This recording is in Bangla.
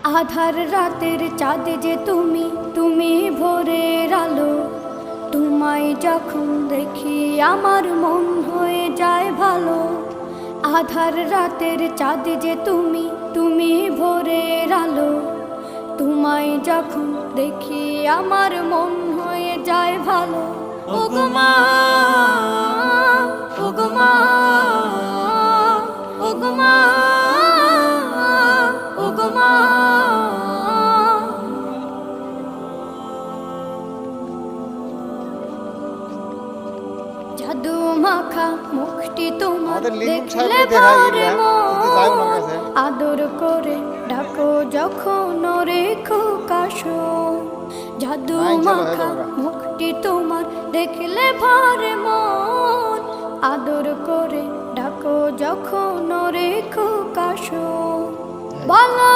আধার রাতের চাঁদ যে তুমি, তুমি ভোরের আলো। তোমায় যখন দেখি আমার মন হয়ে যায় ভালো। আধার রাতের চাঁদ যে তুমি, তুমি ভোরের আলো। তোমায় যখন দেখি আমার মন হয়ে যায় ভালো। ওগো মা, ওগো মা, ওগো মা, ওগো মা। জাদু মাখা মুখটি তোমার দেখলে ভরে মন। আদর করে ডাকো যখন রেখো কাশো। জাদু মাখা মুখটি তোমার দেখলে ভরে মন। আদর করে ডাকো যখন রেখো কাশো। বলো